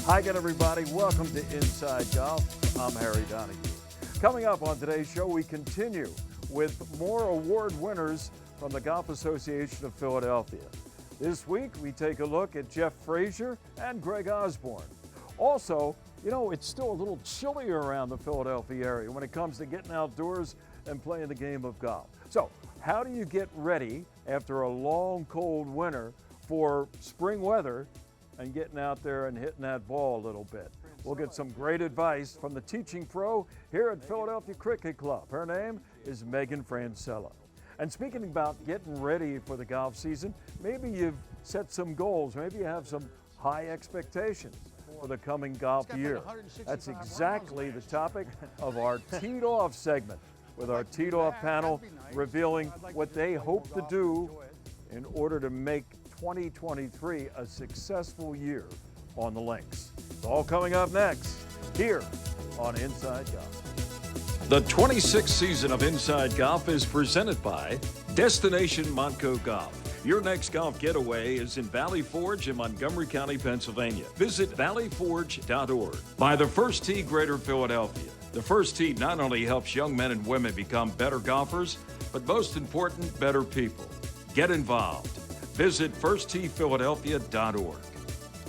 Hi again, everybody. Welcome to Inside Golf. I'm Harry Donahue. Coming up on today's show, we continue with more award winners from the Golf Association of Philadelphia. This week, we take a look at Jeff Frazier and Greg Osborne. Also, you know, it's still a little chilly around the Philadelphia area when it comes to getting outdoors and playing the game of golf. So, how do you get ready after a long, cold winter for spring weather and getting out there and hitting that ball a little bit? We'll get some great advice from the teaching pro here at Philadelphia Cricket Club. Her name is Meaghan Francella. And speaking about getting ready for the golf season, maybe you've set some goals, maybe you have some high expectations for the coming golf year. That's exactly the topic of our Teed Off segment, with our Teed Off panel revealing what they hope to do in order to make 2023 a successful year on the links. It's all coming up next here on Inside Golf. The 26th season of Inside Golf is presented by Destination Montco Golf. Your next golf getaway is in Valley Forge in Montgomery County, Pennsylvania. Visit valleyforge.org. By the First Tee Greater Philadelphia. The First Tee not only helps young men and women become better golfers, but most important, better people. Get involved. Visit firstteephiladelphia.org.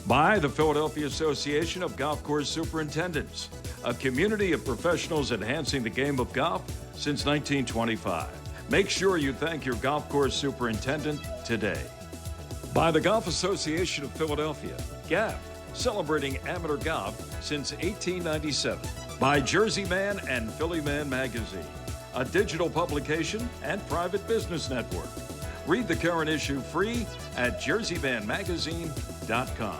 By the Philadelphia Association of Golf Course Superintendents, a community of professionals enhancing the game of golf since 1925. Make sure you thank your golf course superintendent today. By the Golf Association of Philadelphia, GAP, celebrating amateur golf since 1897. By Jersey Man and Philly Man magazine, a digital publication and private business network. Read the current issue free at jerseymanmagazine.com.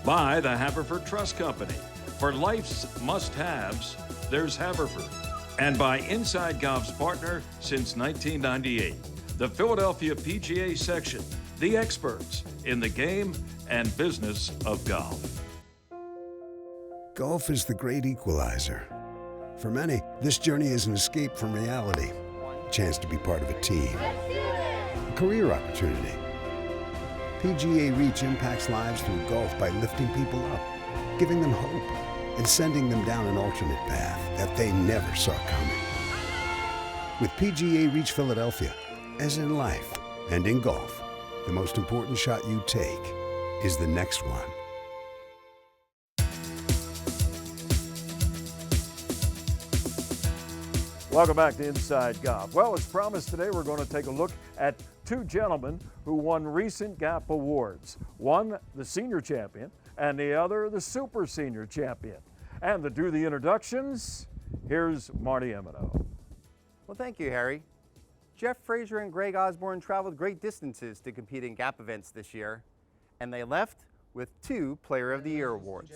By the Haverford Trust Company. For life's must-haves, there's Haverford. And by Inside Golf's partner since 1998, the Philadelphia PGA section, the experts in the game and business of golf. Golf is the great equalizer. For many, this journey is an escape from reality, a chance to be part of a team, a career opportunity. PGA Reach impacts lives through golf by lifting people up, giving them hope, and sending them down an alternate path that they never saw coming. With PGA Reach Philadelphia, as in life and in golf, the most important shot you take is the next one. Welcome back to Inside Golf. Well, as promised today, we're going to take a look at two gentlemen who won recent GAP awards. One, the senior champion, and the other, the super senior champion. And to do the introductions, here's Marty Emino. Well, thank you, Harry. Jeff Frazier and Greg Osborne traveled great distances to compete in GAP events this year, and they left with two Player of the Year awards.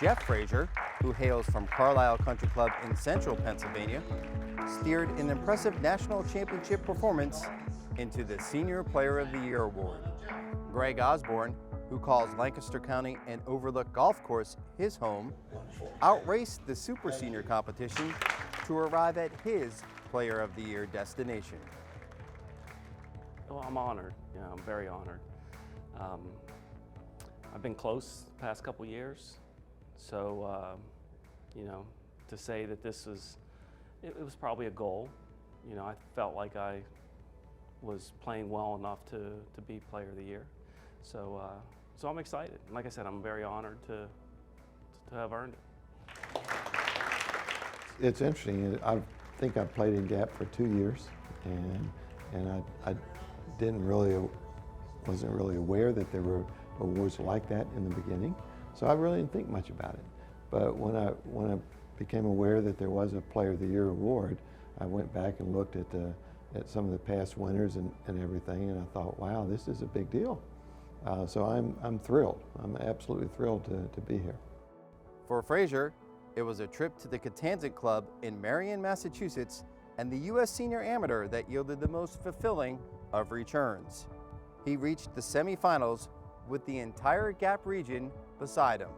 Jeff Frazier, who hails from Carlisle Country Club in central Pennsylvania, steered an impressive national championship performance into the Senior Player of the Year award. Greg Osborne, who calls Lancaster County and Overlook Golf Course his home, outraced the Super Senior competition to arrive at his Player of the Year destination. Well, I'm honored. Yeah, I'm very honored. I've been close the past couple years, so you know, to say that this was, it was probably a goal. You know, I felt like I was playing well enough to be Player of the Year. So, so I'm excited. Like I said, I'm very honored to have earned it. It's interesting. I think I played in GAP for 2 years, and I wasn't really aware that there were awards like that in the beginning. So I really didn't think much about it. But when I became aware that there was a Player of the Year award, I went back and looked at some of the past winners and everything, and I thought, wow, this is a big deal. So I'm thrilled. I'm absolutely thrilled to be here. For Frazier, it was a trip to the Catanzas Club in Marion, Massachusetts, and the U.S. Senior Amateur that yielded the most fulfilling of returns. He reached the semifinals with the entire GAP region beside him.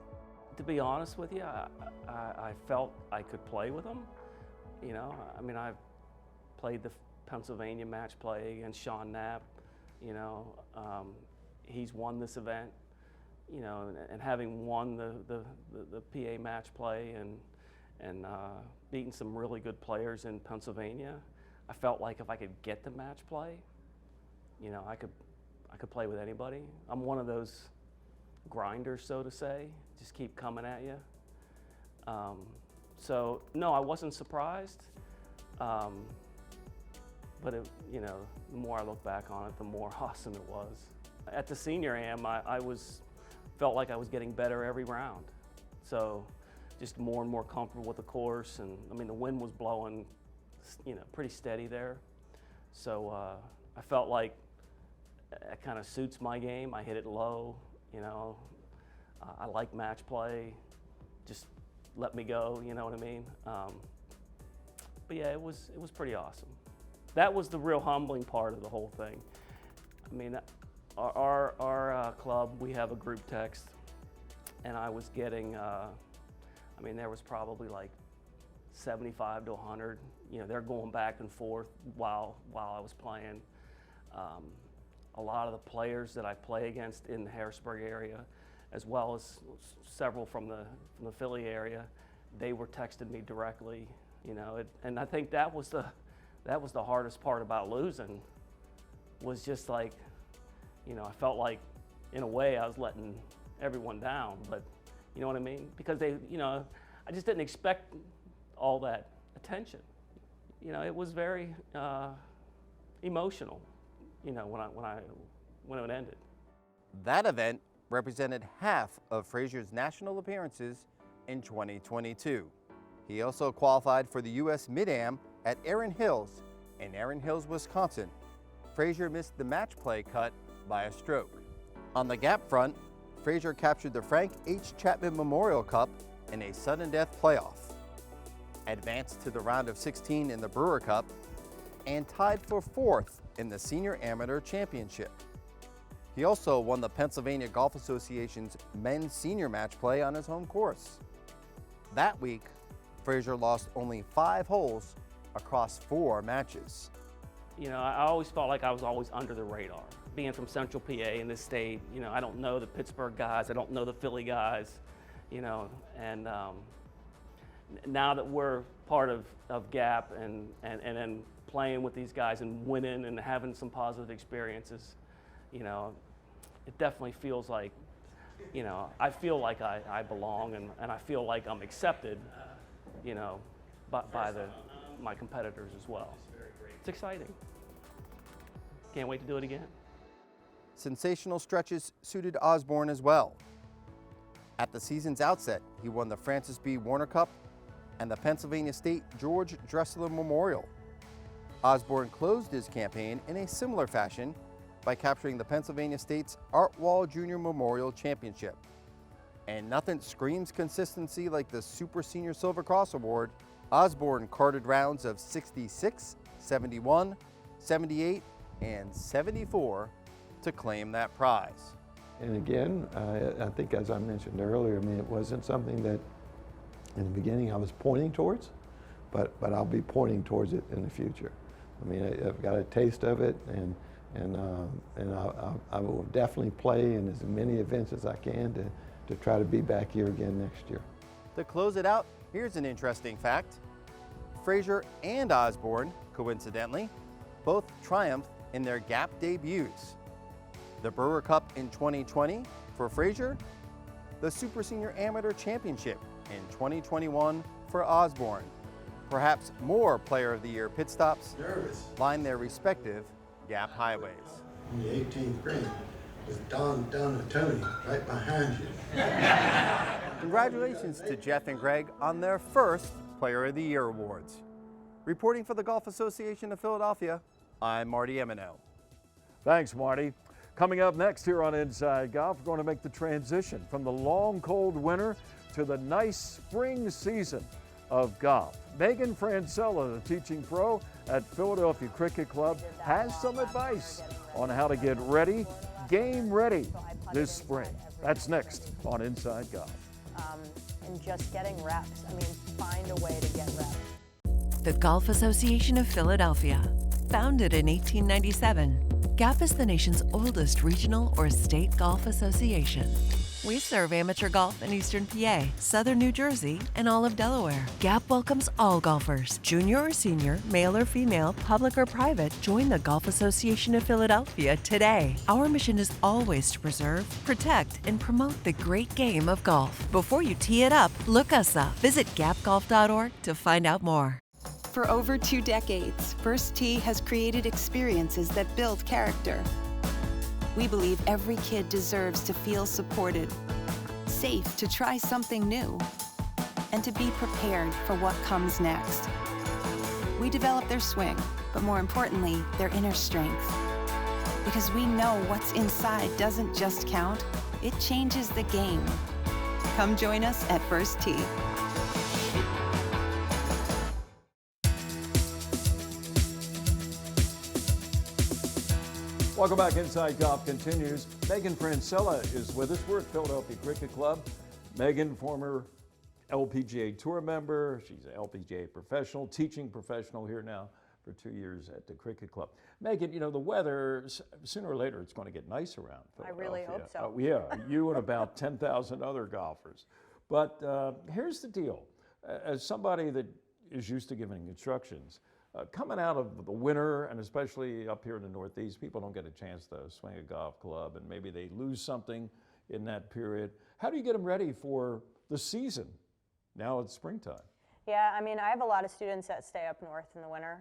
To be honest with you, I felt I could play with him. You know, I mean, I've played the Pennsylvania match play against Sean Knapp. You know, he's won this event. you know, and having won the PA match play and beaten some really good players in Pennsylvania, I felt like if I could get the match play, you know, I could play with anybody. I'm one of those grinders, so to say, just keep coming at you. So no, I wasn't surprised, but it, you know, the more I look back on it, the more awesome it was. At the senior am, I felt like I was getting better every round. So just more and more comfortable with the course, and I mean the wind was blowing, you know, pretty steady there. So I felt like it kind of suits my game. I hit it low, you know. I like match play. Just let me go, you know what I mean? But yeah, it was pretty awesome. That was the real humbling part of the whole thing. I mean, our club, we have a group text, and I was getting, I mean, there was probably like 75 to 100. You know, they're going back and forth while I was playing. A lot of the players that I play against in the Harrisburg area, as well as several from the Philly area, they were texting me directly. You know, and I think that was the hardest part about losing, was just like, you know, I felt like in a way I was letting everyone down, but you know what I mean? Because they, you know, I just didn't expect all that attention. You know, it was very emotional, you know, when it ended. That event represented half of Frazier's national appearances in 2022. He also qualified for the U.S. Mid-Am at Erin Hills in Erin Hills, Wisconsin. Frazier missed the match play cut by a stroke. On the gap front, Frazier captured the Frank H. Chapman Memorial Cup in a sudden death playoff, advanced to the round of 16 in the Brewer Cup, and tied for 4th in the Senior Amateur Championship. He also won the Pennsylvania Golf Association's men's senior match play on his home course. That week, Frazier lost only 5 holes across 4 matches. You know, I always felt like I was always under the radar. Being from Central PA in this state, you know, I don't know the Pittsburgh guys, I don't know the Philly guys, you know, and now that we're part of GAP and then playing with these guys and winning and having some positive experiences, you know, it definitely feels like, you know, I feel like I belong and I feel like I'm accepted, you know, by my competitors as well. It's exciting. Can't wait to do it again. Sensational stretches suited Osborne as well. At the season's outset, he won the Francis B. Warner Cup and the Pennsylvania State George Dressler Memorial. Osborne closed his campaign in a similar fashion by capturing the Pennsylvania State's Art Wall Junior Memorial Championship. And nothing screams consistency like the Super Senior Silver Cross Award. Osborne carded rounds of 66, 71, 78, and 74 to claim that prize. And again, I think as I mentioned earlier, I mean, it wasn't something that in the beginning I was pointing towards, but I'll be pointing towards it in the future. I mean, I've got a taste of it, and I will definitely play in as many events as I can to try to be back here again next year. To close it out, here's an interesting fact. Frazier and Osborne, coincidentally, both triumphed in their GAP debuts. The Brewer Cup in 2020 for Frazier, the Super Senior Amateur Championship in 2021 for Osborne. Perhaps more Player of the Year pit stops line their respective GAP highways. In the 18th green with Don and Tony right behind you. Congratulations to Jeff and Greg on their first Player of the Year awards. Reporting for the Golf Association of Philadelphia, I'm Marty Emino. Thanks, Marty. Coming up next here on Inside Golf, we're going to make the transition from the long, cold winter to the nice spring season of golf. Meaghan Francella, the teaching pro at Philadelphia Cricket Club, has some advice on how to get ready, game ready this spring. That's next on Inside Golf. And just getting reps. I mean, find a way to get reps. The Golf Association of Philadelphia. Founded in 1897, GAP is the nation's oldest regional or state golf association. We serve amateur golf in Eastern PA, Southern New Jersey, and all of Delaware. Gap welcomes all golfers, junior or senior, male or female, public or private. Join the Golf Association of Philadelphia today. Our mission is always to preserve, protect, and promote the great game of golf. Before you tee it up, look us up. Visit gapgolf.org to find out more. For over 2 decades, First Tee has created experiences that build character. We believe every kid deserves to feel supported, safe to try something new, and to be prepared for what comes next. We develop their swing, but more importantly, their inner strength. Because we know what's inside doesn't just count, it changes the game. Come join us at First Tee. Welcome back. Inside Golf continues. Meaghan Francella is with us. We're at Philadelphia Cricket Club. Meaghan, former LPGA Tour member. She's an LPGA professional, teaching professional here now for 2 years at the Cricket Club. Meaghan, you know, the weather, sooner or later, it's going to get nice around Philadelphia. I really hope so. Yeah, you and about 10,000 other golfers. But here's the deal. As somebody that is used to giving instructions, coming out of the winter, and especially up here in the Northeast, people don't get a chance to swing a golf club, and maybe they lose something in that period. How do you get them ready for the season? Now it's springtime. Yeah, I mean, I have a lot of students that stay up north in the winter.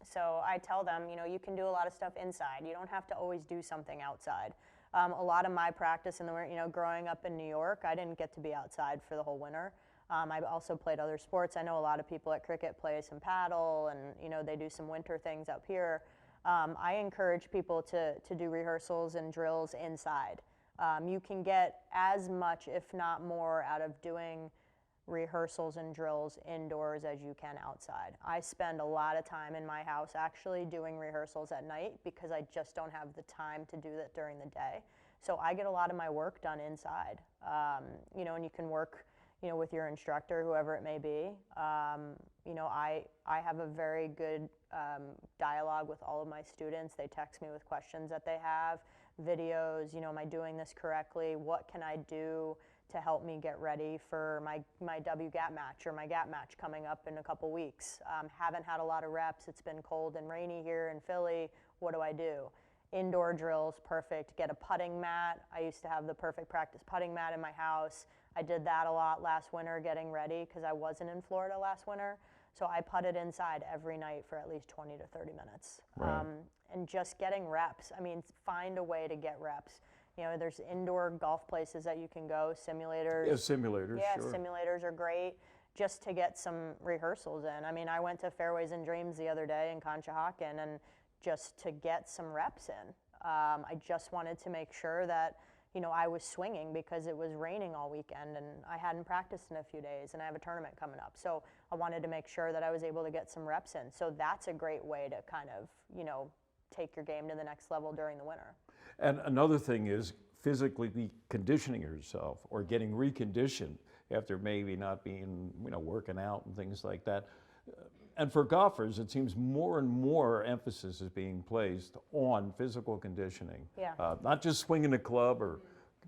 So I tell them, you know, you can do a lot of stuff inside. You don't have to always do something outside. A lot of my practice in the winter, you know, growing up in New York, I didn't get to be outside for the whole winter. I also played other sports. I know a lot of people at cricket play some paddle, and you know they do some winter things up here. I encourage people to do rehearsals and drills inside. You can get as much, if not more, out of doing rehearsals and drills indoors as you can outside. I spend a lot of time in my house actually doing rehearsals at night because I just don't have the time to do that during the day. So I get a lot of my work done inside. You know, and you can work, you know, with your instructor, whoever it may be. You know, I have a very good dialogue with all of my students. They text me with questions that they have, videos, you know, am I doing this correctly? What can I do to help me get ready for my W gap match or my gap match coming up in a couple weeks? Haven't had a lot of reps. It's been cold and rainy here in Philly. What do I do? Indoor drills, perfect. Get a putting mat. I used to have the perfect practice putting mat in my house. I did that a lot last winter getting ready because I wasn't in Florida last winter. So I putted inside every night for at least 20 to 30 minutes. Right. And just getting reps. I mean, find a way to get reps. You know, there's indoor golf places that you can go, simulators. Yeah, simulators, yeah, sure. Simulators are great just to get some rehearsals in. I mean, I went to Fairways and Dreams the other day in Conshohocken and just to get some reps in. I just wanted to make sure that, you know, I was swinging because it was raining all weekend and I hadn't practiced in a few days and I have a tournament coming up. So I wanted to make sure that I was able to get some reps in. So that's a great way to kind of, you know, take your game to the next level during the winter. And another thing is physically conditioning yourself or getting reconditioned after maybe not being, you know, working out and things like that. And for golfers, it seems more and more emphasis is being placed on physical conditioning. Yeah. Not just swinging a club or,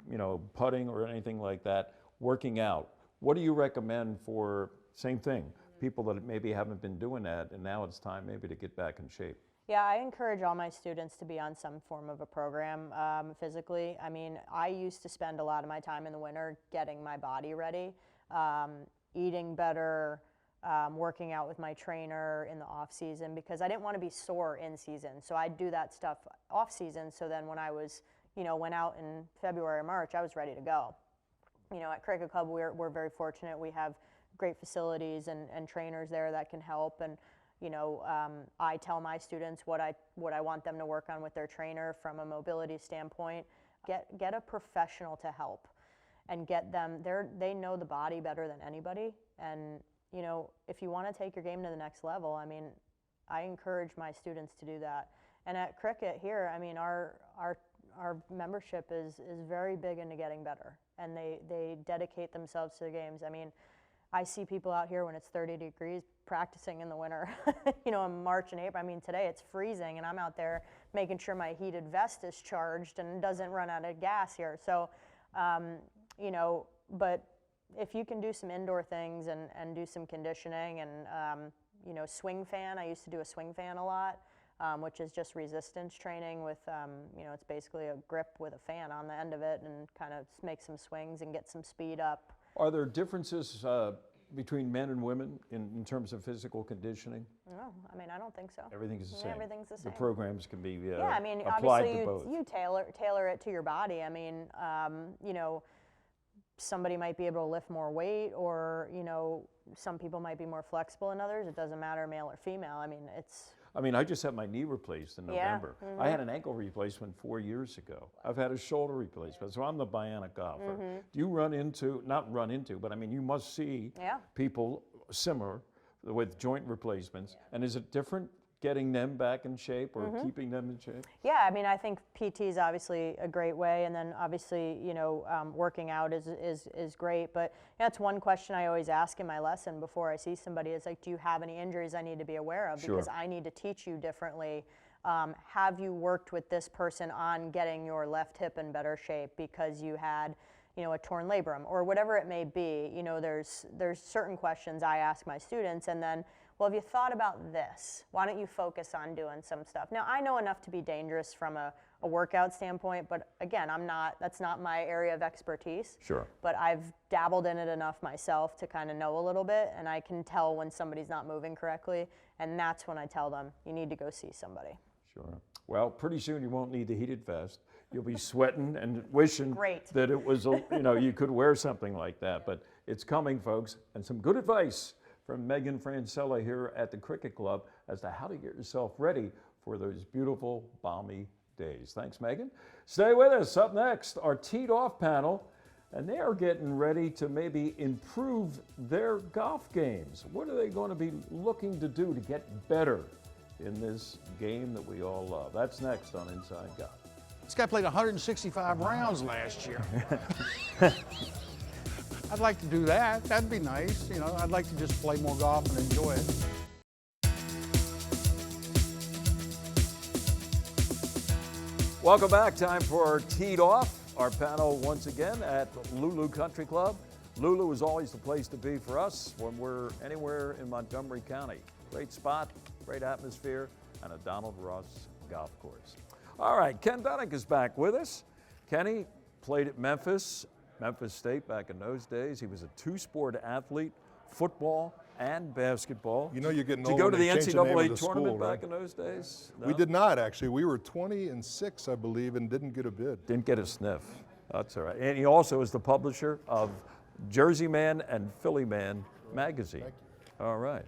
you know, putting or anything like that, working out. What do you recommend for, same thing, people that maybe haven't been doing that and now it's time maybe to get back in shape? Yeah, I encourage all my students to be on some form of a program physically. I mean, I used to spend a lot of my time in the winter getting my body ready, eating better, working out with my trainer in the off season because I didn't want to be sore in season. So I'd do that stuff off season. So then when I was, you know, went out in February or March, I was ready to go. You know, at Cricket Club, we're very fortunate. We have great facilities and trainers there that can help. And you know, I tell my students what I want them to work on with their trainer from a mobility standpoint. Get a professional to help, and get them. They know the body better than anybody. And you know, if you want to take your game to the next level, I mean, I encourage my students to do that. And at Cricket here, I mean, our membership is very big into getting better, and they dedicate themselves to the games. I mean, I see people out here when it's 30 degrees practicing in the winter, you know, in March and April. I mean, today it's freezing and I'm out there making sure my heated vest is charged and doesn't run out of gas here. So You know, but if you can do some indoor things and do some conditioning and, you know, swing fan, I used to do a swing fan a lot, which is just resistance training with, you know, it's basically a grip with a fan on the end of it and kind of make some swings and get some speed up. Are there differences between men and women in terms of physical conditioning? No, I mean, I don't think so. Everything's the same. Everything's the same. The programs can be yeah, I mean, applied obviously to both. you tailor it to your body. I mean, you know, somebody might be able to lift more weight, or you know, some people might be more flexible than others. It doesn't matter male or female. I mean, it's. I mean, I just had my knee replaced in November. I had an ankle replacement 4 years ago. I've had a shoulder replacement, so I'm the bionic golfer. Do you run into, not run into, but I mean, you must see people similar with joint replacements, and is it different getting them back in shape or keeping them in shape? Yeah, I mean, I think PT is obviously a great way, and then obviously, you know, working out is great. But that's one question I always ask in my lesson before I see somebody is like, do you have any injuries I need to be aware of? Because I need to teach you differently. Have you worked with this person on getting your left hip in better shape because you had, you know, a torn labrum or whatever it may be? You know, there's certain questions I ask my students, and then, well, have you thought about this? Why don't you focus on doing some stuff? Now, I know enough to be dangerous from a workout standpoint, but again, that's not my area of expertise. Sure. But I've dabbled in it enough myself to kind of know a little bit, and I can tell when somebody's not moving correctly, and that's when I tell them, you need to go see somebody. Sure. Well, pretty soon you won't need the heated vest. You'll be sweating and wishing that it was, you know, you could wear something like that. But it's coming, folks, and some good advice from Meaghan Francella here at the Cricket Club as to how to get yourself ready for those beautiful, balmy days. Thanks, Meaghan. Stay with us. Up next, our Teed Off panel, and they are getting ready to maybe improve their golf games. What are they going to be looking to do to get better in this game that we all love? That's next on Inside Golf. This guy played 165 rounds last year. I'd like to do that. That'd be nice. You know, I'd like to just play more golf and enjoy it. Welcome back. Time for our Teed Off. Our panel once again at Lulu Country Club. Lulu is always the place to be for us when we're anywhere in Montgomery County. Great spot, great atmosphere, and a Donald Ross golf course. All right, Ken Dunnick is back with us. Kenny played at Memphis State back in those days. He was a two-sport athlete, football and basketball. You know you're getting old. Did you go to the NCAA tournament school, right? back in those days? No? We did not, actually. We were 20-6, I believe, and didn't get a bid. Didn't get a sniff. That's all right. And he also is the publisher of Jersey Man and Philly Man magazine. Thank you. All right.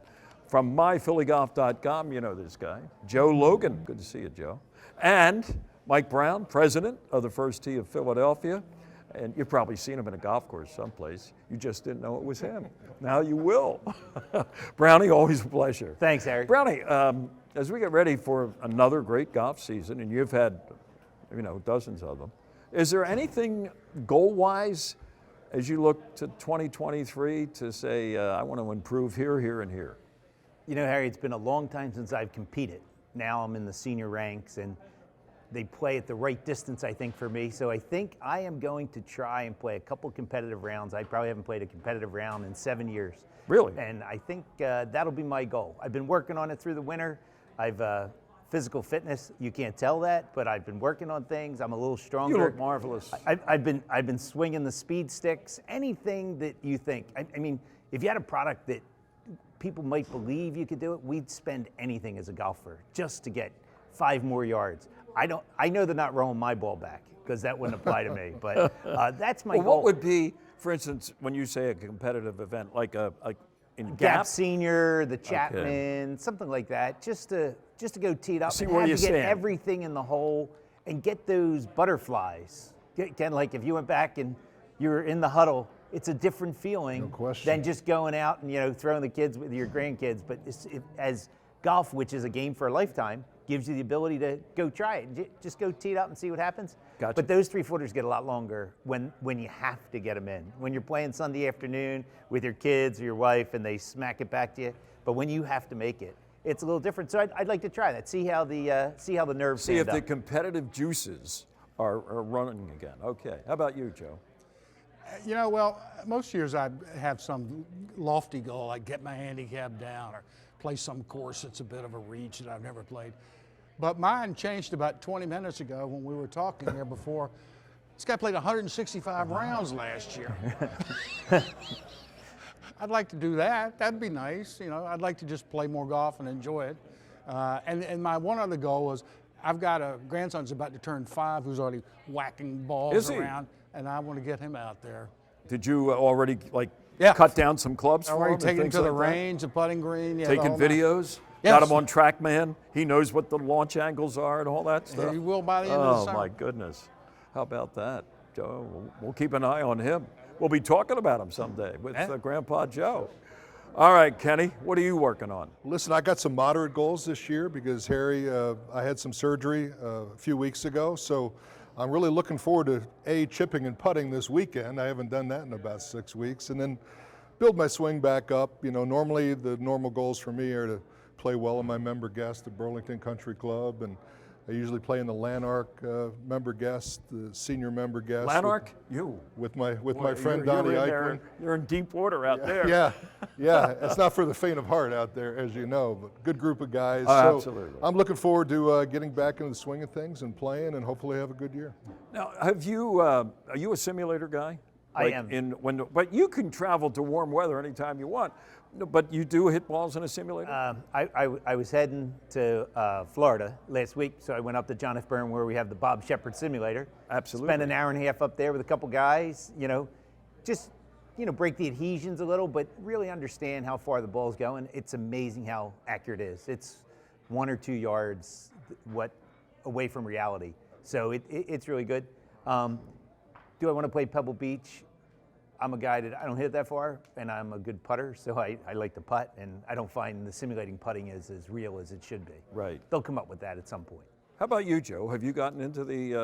From myphillygolf.com, you know this guy, Joe Logan. Good to see you, Joe. And Mike Brown, president of the First Tee of Philadelphia. And you've probably seen him in a golf course someplace. You just didn't know it was him. Now you will. Brownie, always a pleasure. Thanks, Harry. Brownie, as we get ready for another great golf season, and you've had, you know, dozens of them, is there anything goal-wise as you look to 2023 to say, I want to improve here, here, and here? You know, Harry, it's been a long time since I've competed. Now I'm in the senior ranks, and they play at the right distance, I think, for me. So I think I am going to try and play a couple competitive rounds. I probably haven't played a competitive round in 7 years. Really? And I think that'll be my goal. I've been working on it through the winter. I've physical fitness, you can't tell that, but I've been working on things. I'm a little stronger. You look marvelous. I've been swinging the speed sticks, anything that you think. I mean, if you had a product that people might believe you could do it, we'd spend anything as a golfer just to get 5 more yards. I know they're not rolling my ball back because that wouldn't apply to me, but that's my goal. What would be, for instance, when you say a competitive event, like in Gap Senior, the Chapman, something like that, just to go teed up and have to get everything in the hole and get those butterflies. Again, like if you went back and you were in the huddle, it's a different feeling than just going out and throwing the kids with your grandkids. But as golf, which is a game for a lifetime, gives you the ability to go try it. Just go tee it up and see what happens. Gotcha. But those 3-footers get a lot longer when you have to get them in. When you're playing Sunday afternoon with your kids or your wife and they smack it back to you, but when you have to make it, it's a little different. So I'd like to try that. See how the nerves stand up. See if the competitive juices are running again. Okay. How about you, Joe? You know, well, most years I have some lofty goal, like get my handicap down or play some course that's a bit of a reach that I've never played. But mine changed about 20 minutes ago when we were talking here before. This guy played 165 rounds last year. I'd like to do that. That'd be nice. You know, I'd like to just play more golf and enjoy it. And my one other goal was, I've got a grandson's about to turn 5 who's already whacking balls around, and I want to get him out there. Did you already cut down some clubs for him? Already taken him to the range, the putting green. Yeah, taking videos? Yes. Got him on TrackMan? He knows what the launch angles are and all that stuff? He will by the end of the summer. Oh, my goodness. How about that, Joe? We'll keep an eye on him. We'll be talking about him someday with Grandpa Joe. All right, Kenny, what are you working on? Listen, I got some moderate goals this year because, Harry, I had some surgery a few weeks ago, so I'm really looking forward to, chipping and putting this weekend. I haven't done that in about 6 weeks, and then build my swing back up. You know, normally the normal goals for me are to play well in my member guest at Burlington Country Club, and I usually play in the Lanark member guest, the senior member guest. Lanark? With my friend Donnie Eichmann. You're in deep water out there. Yeah. It's not for the faint of heart out there, as you know, but good group of guys. So absolutely. I'm looking forward to getting back into the swing of things and playing, and hopefully have a good year. Now, are you a simulator guy? I am. But you can travel to warm weather anytime you want. But you do hit balls in a simulator? I was heading to Florida last week, so I went up to John F. Byrne where we have the Bob Shepard simulator. Absolutely. Spent an hour and a half up there with a couple guys, just break the adhesions a little, but really understand how far the ball's going. It's amazing how accurate it is. It's 1 or 2 yards away from reality. So it's really good. Do I want to play Pebble Beach? I'm a guy that I don't hit it that far, and I'm a good putter, so I like to putt, and I don't find the simulating putting is as real as it should be. Right. They'll come up with that at some point. How about you, Joe? Have you gotten into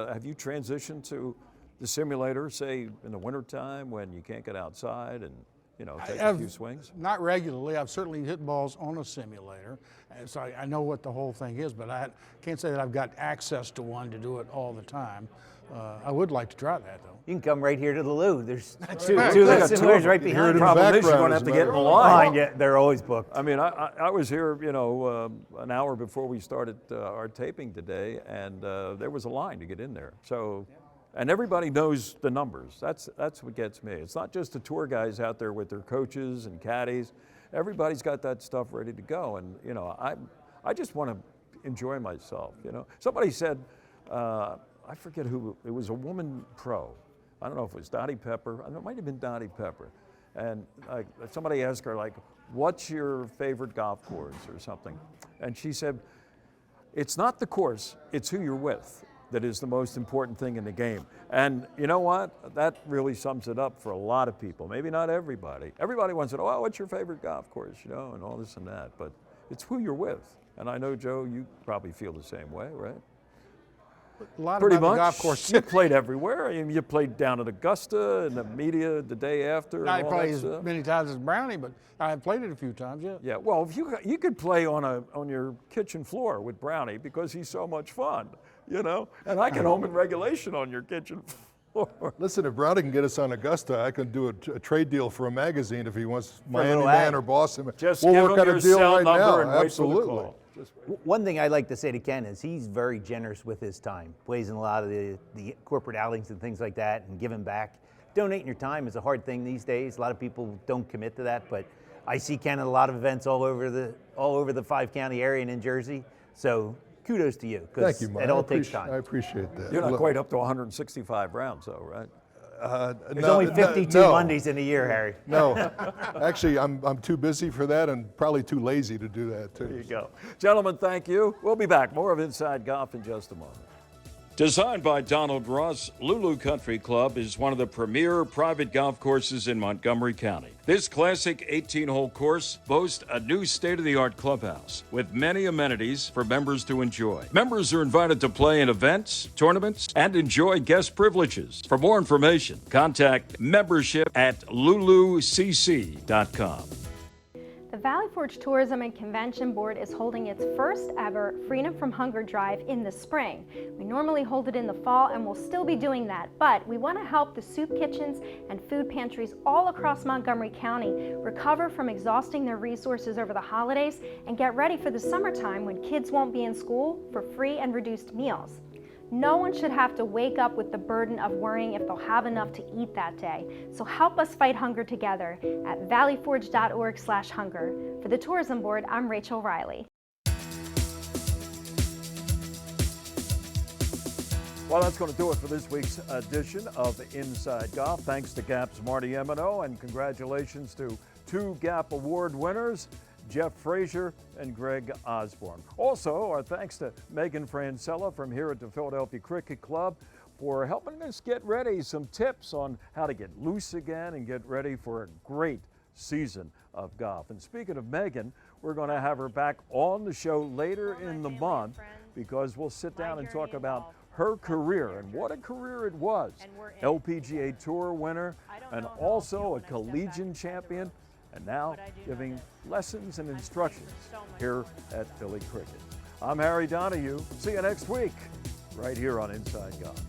have you transitioned to the simulator, say, in the wintertime when you can't get outside and, take a few swings? Not regularly. I've certainly hit balls on a simulator, and so I know what the whole thing is, but I can't say that I've got access to one to do it all the time. I would like to try that, though. You can come right here to the Lou. There's two simulators right behind you. The problem is you're going to have to get in the line. Yeah, they're always booked. I mean, I was here, an hour before we started our taping today, and there was a line to get in there. So, and everybody knows the numbers. That's what gets me. It's not just the tour guys out there with their coaches and caddies. Everybody's got that stuff ready to go, and I just want to enjoy myself. Somebody said. I forget who, it was a woman pro. I don't know if it was Dottie Pepper. I know it might have been Dottie Pepper. And somebody asked her, what's your favorite golf course or something? And she said, it's not the course, it's who you're with that is the most important thing in the game. And you know what? That really sums it up for a lot of people. Maybe not everybody. Everybody wants to know, what's your favorite golf course, and all this and that. But it's who you're with. And I know, Joe, you probably feel the same way, right? A lot Pretty about much. the golf course. You played everywhere. I mean, you played down at Augusta and the media the day after. Not probably as many times as Brownie, but I played it a few times. Yeah. Yeah. Well, if you could play on your kitchen floor with Brownie because he's so much fun, and I can home in regulation on your kitchen floor. Listen, if Brownie can get us on Augusta, I can do a trade deal for a magazine if he wants Miami Man or Boston. Just we'll work out a deal right now. And Absolutely. One thing I'd like to say to Ken is he's very generous with his time. Plays in a lot of the corporate outings and things like that and giving back. Donating your time is a hard thing these days. A lot of people don't commit to that, but I see Ken at a lot of events all over the 5-county area and in Jersey. So kudos to you. Thank you, Mike. It all takes time. I appreciate that. You're not quite up to 165 rounds, though, right? There's only 52 Mondays in a year, Harry. No, actually, I'm too busy for that and probably too lazy to do that, too. There you go. Gentlemen, thank you. We'll be back. More of Inside Golf in just a moment. Designed by Donald Ross, Lulu Country Club is one of the premier private golf courses in Montgomery County. This classic 18-hole course boasts a new state-of-the-art clubhouse with many amenities for members to enjoy. Members are invited to play in events, tournaments, and enjoy guest privileges. For more information, contact membership at lulucc.com. The Valley Forge Tourism and Convention Board is holding its first ever Freedom from Hunger Drive in the spring. We normally hold it in the fall and we'll still be doing that, but we want to help the soup kitchens and food pantries all across Montgomery County recover from exhausting their resources over the holidays and get ready for the summertime when kids won't be in school for free and reduced meals. No one should have to wake up with the burden of worrying if they'll have enough to eat that day. So help us fight hunger together at valleyforge.org/hunger. For the Tourism Board, I'm Rachel Riley. Well, that's going to do it for this week's edition of Inside Golf. Thanks to GAP's Marty Emino, and congratulations to 2 GAP Award winners, Jeff Frazier and Greg Osborne. Also, our thanks to Meaghan Francella from here at the Philadelphia Cricket Club for helping us get ready, some tips on how to get loose again and get ready for a great season of golf. And speaking of Meaghan, we're going to have her back on the show later in the month because we'll sit down and talk about her career and what a career it was. LPGA Tour winner and also a collegiate champion, and now giving lessons and instructions here at Philly Cricket. I'm Harry Donahue. See you next week, right here on Inside Golf.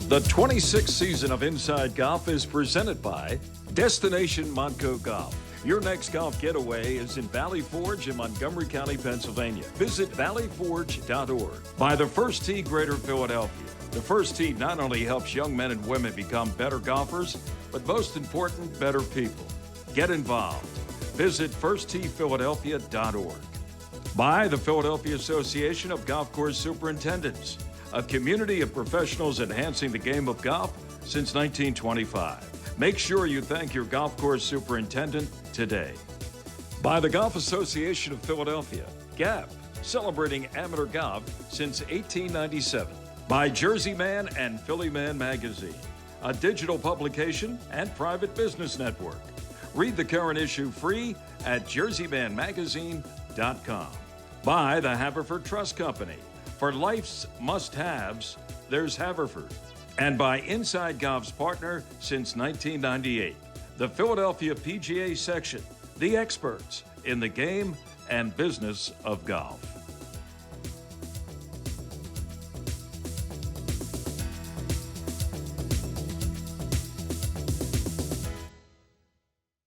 The 26th season of Inside Golf is presented by Destination Montco Golf. Your next golf getaway is in Valley Forge in Montgomery County, Pennsylvania. Visit valleyforge.org. By the First Tee Greater Philadelphia. The First Tee not only helps young men and women become better golfers, but most important, better people. Get involved. Visit firstteephiladelphia.org. By the Philadelphia Association of Golf Course Superintendents, a community of professionals enhancing the game of golf since 1925. Make sure you thank your golf course superintendent today. By the Golf Association of Philadelphia, GAP, celebrating amateur golf since 1897. By Jersey Man and Philly Man Magazine, a digital publication and private business network. Read the current issue free at jerseymanmagazine.com. By the Haverford Trust Company. For life's must-haves, there's Haverford. And by Inside Golf's partner since 1998, the Philadelphia PGA Section, the experts in the game and business of golf.